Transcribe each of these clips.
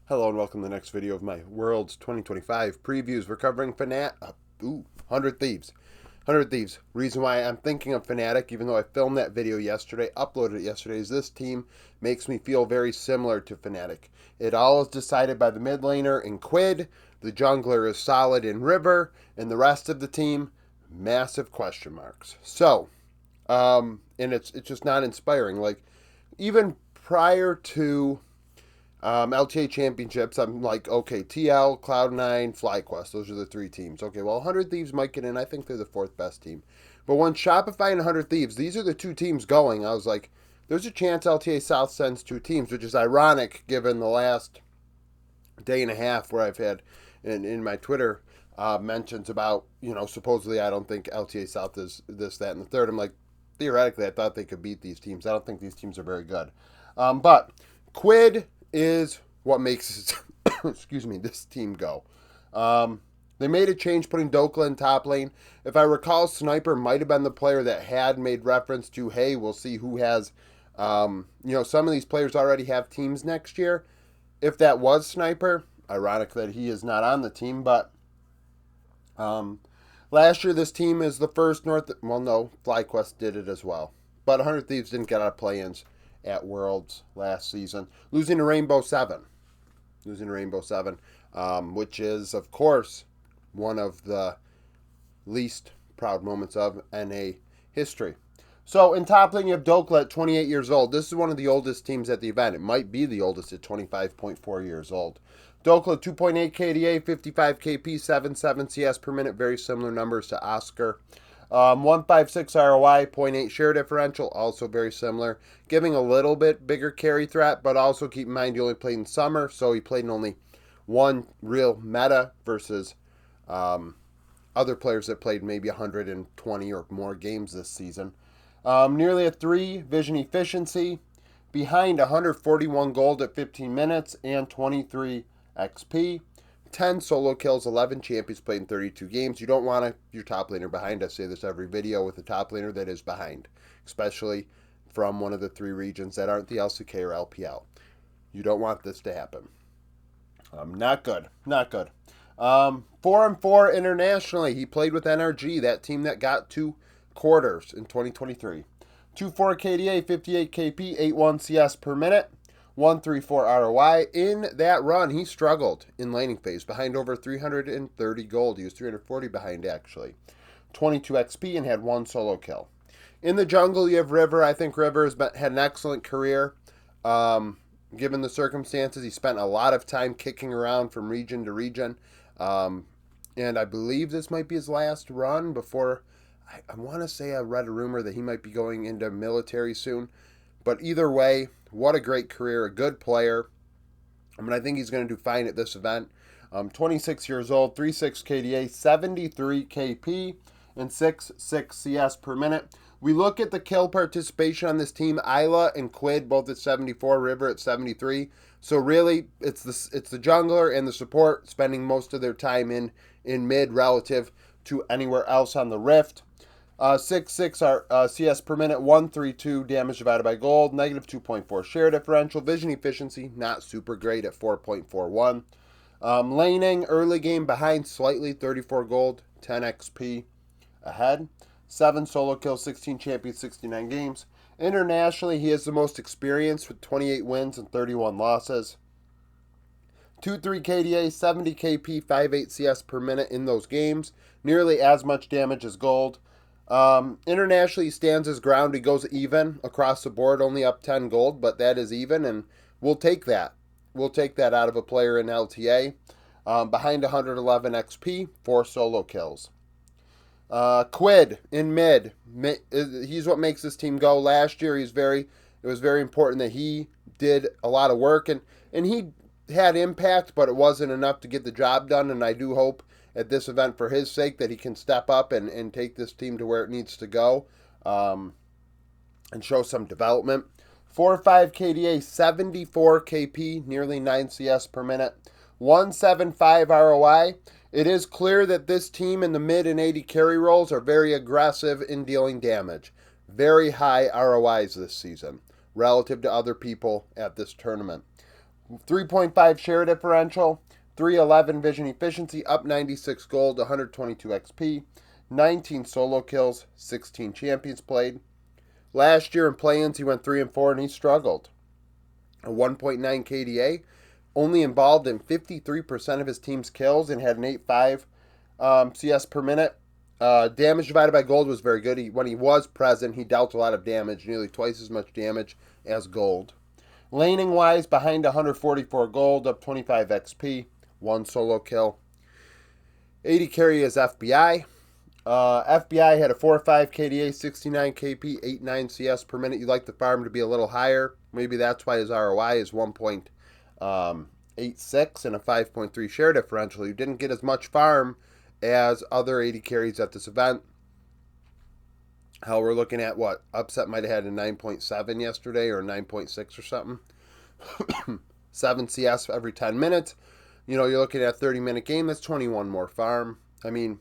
Hello and welcome to the next video of my World's 2025 previews. We're covering 100 Thieves. 100 Thieves. Reason why I'm thinking of Fnatic, even though I filmed that video yesterday, uploaded it yesterday, is this team makes me feel very similar to Fnatic. It all is decided by the mid laner in Quid, the jungler is solid in River, and the rest of the team, massive question marks. And it's just not inspiring. Like, even prior to LTA Championships, I'm like, okay, TL, Cloud9, FlyQuest, those are the three teams. Okay, well, 100 Thieves might get in. I think they're the fourth best team. But when Shopify and 100 Thieves, these are the two teams going, I was like, there's a chance LTA South sends two teams, which is ironic given the last day and a half where I've had in my Twitter mentions about, supposedly I don't think LTA South is this, that, and the third. I'm like, theoretically, I thought they could beat these teams. I don't think these teams are very good. But Quid is what makes excuse me, this team go. They made a change putting Dokla in top lane. If I recall, Sniper might have been the player that had made reference to, hey, we'll see who has, some of these players already have teams next year. If that was Sniper, ironic that he is not on the team, but last year this team is the first FlyQuest did it as well. But 100 Thieves didn't get out of play-ins at Worlds last season, losing to Rainbow Seven, which is, of course, one of the least proud moments of NA history. So in top lane, you have Dokla at 28 years old. This is one of the oldest teams at the event. It might be the oldest at 25.4 years old. Dokla 2.8 KDA, 55 KP, 7.7 CS per minute. Very similar numbers to Oscar. 156 ROI, 0.8 share differential, also very similar. Giving a little bit bigger carry threat, but also keep in mind he only played in summer, so he played in only one real meta versus other players that played maybe 120 or more games this season. Nearly a 3 vision efficiency, behind 141 gold at 15 minutes and 23 XP. 10 solo kills, 11 champions played in 32 games. You don't want your top laner behind. I say this every video with a top laner that is behind, especially from one of the three regions that aren't the LCK or LPL. You don't want this to happen. Not good. 4-4 internationally. He played with NRG, that team that got to quarters in 2023. 2.4 KDA, 58 KP, 8.1 CS per minute. 134 ROI. In that run, he struggled in laning phase, behind over 330 gold. He was 340 behind, actually. 22 XP and had one solo kill. In the jungle, you have River. I think River has had an excellent career. Given the circumstances, he spent a lot of time kicking around from region to region. And I believe this might be his last run before... I want to say I read a rumor that he might be going into military soon. But either way, what a great career, a good player. I think he's going to do fine at this event. 26 years old, 3.6 KDA, 73 KP, and 6.6 CS per minute. We look at the kill participation on this team. Isla and Quid both at 74, River at 73. So really, it's the jungler and the support spending most of their time in mid relative to anywhere else on the Rift. 6.6 CS per minute, 132 damage divided by gold, negative 2.4 share differential, vision efficiency, not super great at 4.41. Laning, early game behind slightly, 34 gold, 10 XP ahead. 7 solo kills, 16 champions, 69 games. Internationally, he has the most experience with 28 wins and 31 losses. 2.3 KDA, 70 KP, 5.8 CS per minute in those games. Nearly as much damage as gold. Internationally, he stands his ground. He goes even across the board, only up 10 gold, but that is even, and we'll take that. We'll take that out of a player in LTA. Behind 111 XP, 4 solo kills. Quid in mid. He's what makes this team go. Last year, it was very important that he did a lot of work, and he had impact, but it wasn't enough to get the job done, and I do hope at this event for his sake that he can step up and take this team to where it needs to go and show some development. 4.5 KDA, 74 KP, nearly 9 CS per minute, 175 ROI. It is clear that this team in the mid and 80 carry roles are very aggressive in dealing damage. Very high ROIs this season relative to other people at this tournament. 3.5 share differential, 311 vision efficiency, up 96 gold, 122 XP, 19 solo kills, 16 champions played. Last year in play-ins, he went 3 and 4, and he struggled. A 1.9 KDA, only involved in 53% of his team's kills, and had an 8.5 CS per minute. Damage divided by gold was very good. When he was present, he dealt a lot of damage, nearly twice as much damage as gold. Laning-wise, behind 144 gold, up 25 XP, 1 solo kill. 80 carry is FBI. FBI had a 4.5 KDA, 69 KP, 8.9 CS per minute. You'd like the farm to be a little higher. Maybe that's why his ROI is 1.86 and a 5.3 share differential. You didn't get as much farm as other 80 carries at this event. Hell, we're looking at what? Upset might have had a 9.7 yesterday or 9.6 or something. 7 CS every 10 minutes. You know, you're looking at a 30-minute game. That's 21 more farm. I mean,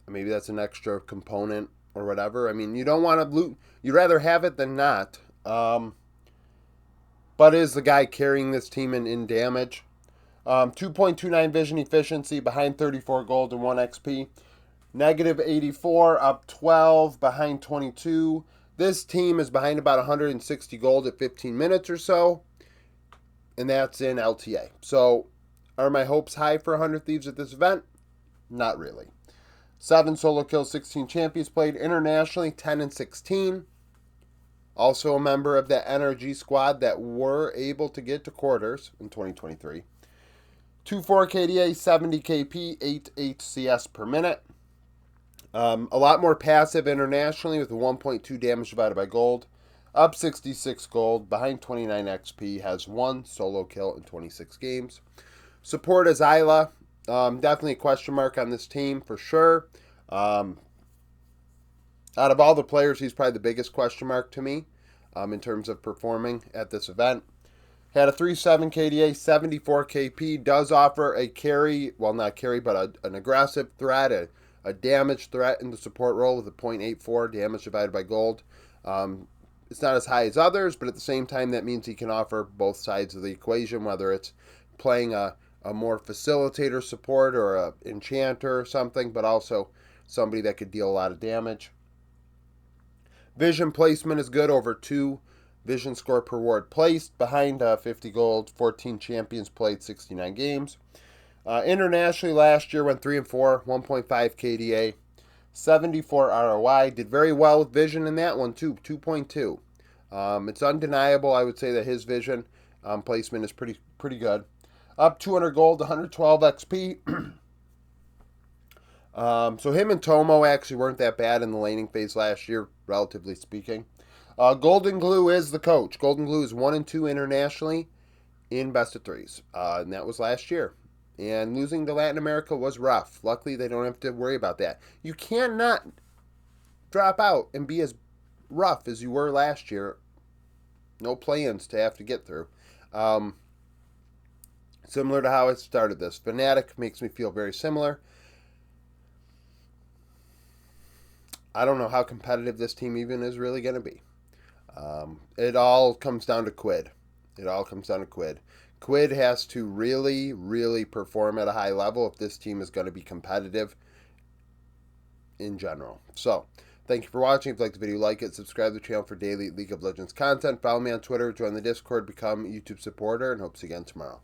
maybe that's an extra component or whatever. I mean, you don't want to loot. You'd rather have it than not. But is the guy carrying this team in damage? 2.29 vision efficiency, behind 34 gold and 1 XP. Negative 84, up 12, behind 22. This team is behind about 160 gold at 15 minutes or so. And that's in LTA. So, are my hopes high for 100 Thieves at this event? Not really. 7 solo kills, 16 champions played. Internationally, 10 and 16. Also a member of that NRG squad that were able to get to quarters in 2023. 2.4 KDA, 70 KP, 8 CS per minute. A lot more passive internationally with a 1.2 damage divided by gold. Up 66 gold, behind 29 XP, has 1 solo kill in 26 games. Support is Isla. Definitely a question mark on this team for sure. Out of all the players, he's probably the biggest question mark to me in terms of performing at this event. Had a 3.7 KDA, 74 KP, does offer a carry, well not carry, but an aggressive threat, a damage threat in the support role with a 0.84 damage divided by gold. It's not as high as others, but at the same time, that means he can offer both sides of the equation, whether it's playing a more facilitator support or a enchanter or something, but also somebody that could deal a lot of damage. Vision placement is good, over 2 vision score per ward placed, behind 50 gold, 14 champions played, 69 games. Internationally last year went 3 and 4, 1.5 KDA, 74 ROI. Did very well with vision in that one too, 2.2. It's undeniable, I would say, that his vision placement is pretty good. Up 200 gold, 112 XP. So him and Tomo actually weren't that bad in the laning phase last year, relatively speaking. Golden Glue is the coach. Golden Glue is 1 and 2 internationally in best of threes, and that was last year. And losing to Latin America was rough. Luckily, they don't have to worry about that. You cannot drop out and be as rough as you were last year. No play-ins to have to get through. Similar to how I started this. Fnatic makes me feel very similar. I don't know how competitive this team even is really going to be. It all comes down to Quid. Quid has to really, really perform at a high level if this team is going to be competitive in general. So, thank you for watching. If you liked the video, like it. Subscribe to the channel for daily League of Legends content. Follow me on Twitter. Join the Discord. Become a YouTube supporter. And hope to see you again tomorrow.